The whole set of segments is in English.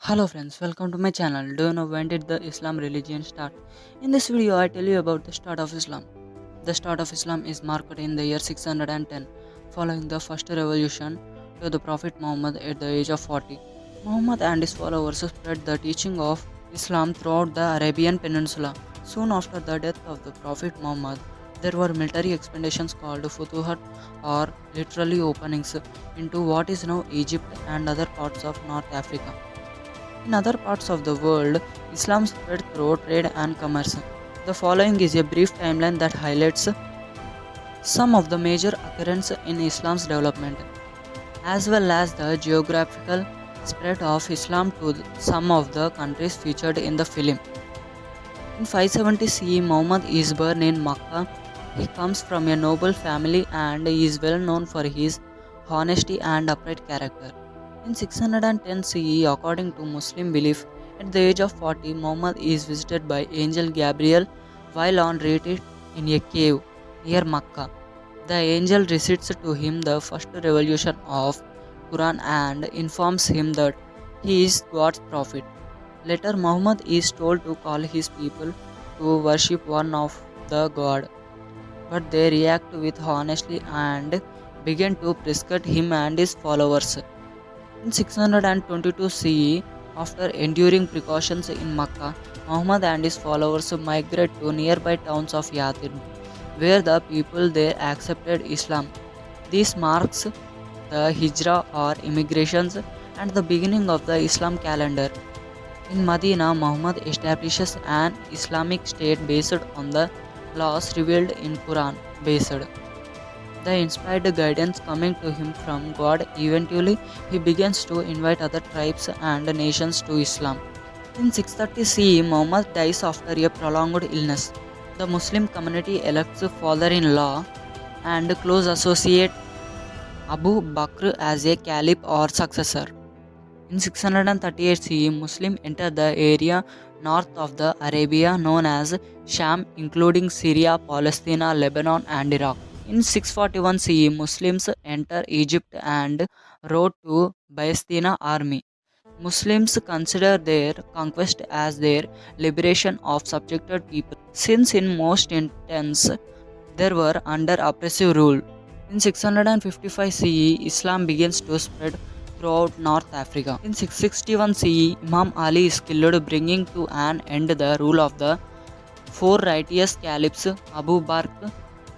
Hello friends, welcome to my channel. Do you know when did the Islam religion start? In this video I tell you about the start of Islam. The start of Islam is marked in the year 610 following the first revolution to the Prophet Muhammad at the age of 40. Muhammad and his followers spread the teaching of Islam throughout the Arabian Peninsula. Soon after the death of the Prophet Muhammad, there were military expeditions called Futuhat or literally openings into what is now Egypt and other parts of North Africa. In other parts of the world, Islam spread through trade and commerce. The following is a brief timeline that highlights some of the major occurrences in Islam's development, as well as the geographical spread of Islam to some of the countries featured in the film. In 570 CE, Muhammad is born in Makkah. He comes from a noble family and is well known for his honesty and upright character. In 610 CE, according to Muslim belief, at the age of 40, Muhammad is visited by angel Gabriel while on retreat in a cave near Makkah. The angel recites to him the first revelation of Quran and informs him that he is God's prophet. Later, Muhammad is told to call his people to worship one of the God, but they react with honesty and begin to persecute him and his followers. In 622 CE, after enduring precautions in Makkah, Muhammad and his followers migrate to nearby towns of Yathrib, where the people there accepted Islam. This marks the Hijrah or immigrations and the beginning of the Islam calendar. In Medina, Muhammad establishes an Islamic state based on the laws revealed in Quran based. The inspired guidance coming to him from God, eventually he begins to invite other tribes and nations to Islam. In 630 CE, Muhammad dies after a prolonged illness. The Muslim community elects father-in-law and close associate Abu Bakr as a caliph or successor. In 638 CE, Muslims enter the area north of the Arabia known as Sham, including Syria, Palestine, Lebanon, and Iraq. In 641 CE, Muslims enter Egypt and wrote to Byzantine army. Muslims consider their conquest as their liberation of subjected people, since in most instances they were under oppressive rule. In 655 CE, Islam begins to spread throughout North Africa. In 661 CE, Imam Ali is killed, bringing to an end the rule of the four righteous caliphs Abu Bakr,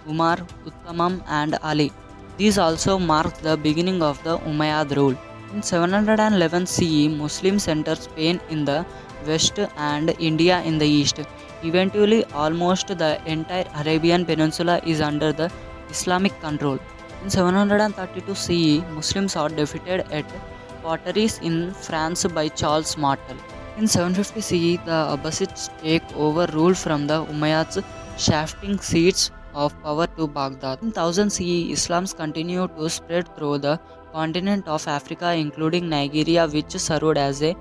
Umar, Uttamam, and Ali. These also mark the beginning of the Umayyad rule. In 711 CE, Muslims enter Spain in the west and India in the east. Eventually, almost the entire Arabian Peninsula is under the Islamic control. In 732 CE, Muslims are defeated at Poitiers in France by Charles Martel. In 750 CE, the Abbasids take over rule from the Umayyads, shifting seats of power to Baghdad. In 1000 CE, Islam's continue to spread through the continent of Africa, including Nigeria, which served as a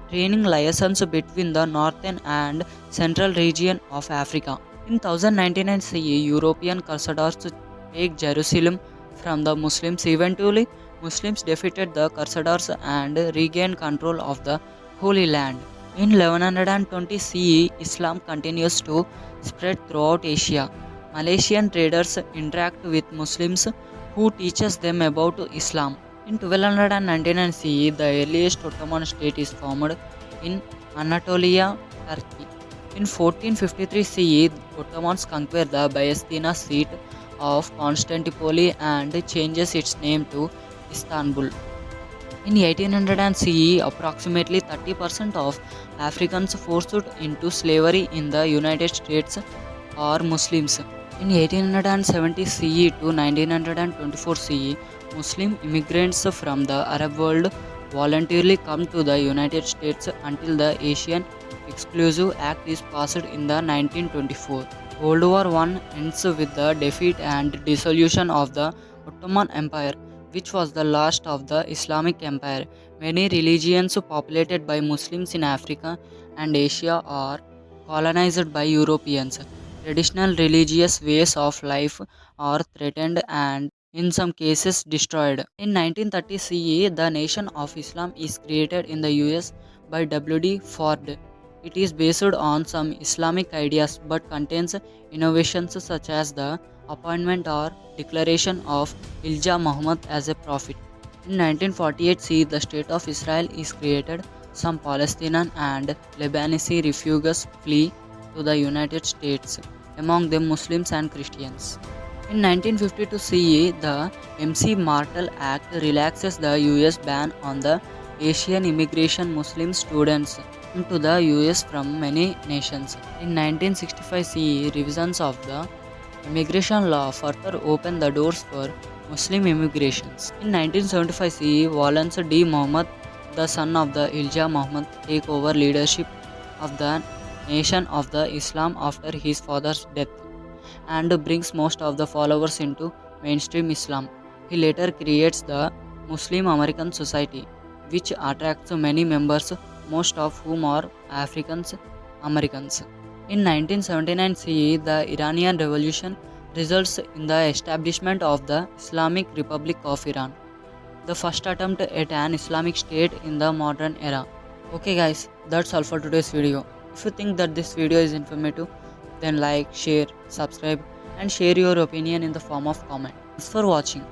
training liaison between the northern and central region of Africa. In 1099 CE, European Crusaders take Jerusalem from the Muslims. Eventually, Muslims defeated the Crusaders and regained control of the Holy Land. In 1120 CE, Islam continues to spread throughout Asia. Malaysian traders interact with Muslims who teaches them about Islam. In 1299 CE, the earliest Ottoman state is formed in Anatolia, Turkey. In 1453 CE, Ottomans conquer the Byzantine seat of Constantinople and changes its name to Istanbul. In 1800 CE, approximately 30% of Africans forced into slavery in the United States are Muslims. In 1870 CE to 1924 CE, Muslim immigrants from the Arab world voluntarily come to the United States until the Asian Exclusive Act is passed in the 1924. World War I ends with the defeat and dissolution of the Ottoman Empire, which was the last of the Islamic Empire. Many religions populated by Muslims in Africa and Asia are colonized by Europeans. Traditional religious ways of life are threatened and in some cases destroyed. In 1930 CE, the Nation of Islam is created in the US by W.D. Ford. It is based on some Islamic ideas but contains innovations such as the appointment or declaration of Elijah Muhammad as a prophet. In 1948 CE, the State of Israel is created. Some Palestinian and Lebanese refugees flee to the United States, among them Muslims and Christians. In 1952 CE, the MC-Martel Act relaxes the US ban on the Asian immigration Muslim students into the US from many nations. In 1965 CE, revisions of the immigration law further opened the doors for Muslim immigrations. In 1975 CE, Valens D. Muhammad, the son of the Elijah Muhammad, take over leadership of the Nation of the Islam after his father's death and brings most of the followers into mainstream Islam. He later creates the Muslim American Society, which attracts many members, most of whom are Africans Americans. In 1979 CE, the Iranian Revolution results in the establishment of the Islamic Republic of Iran, the first attempt at an Islamic state in the modern era. Okay guys, that's all for today's video. If you think that this video is informative, then like, share, subscribe and share your opinion in the form of comment. Thanks for watching.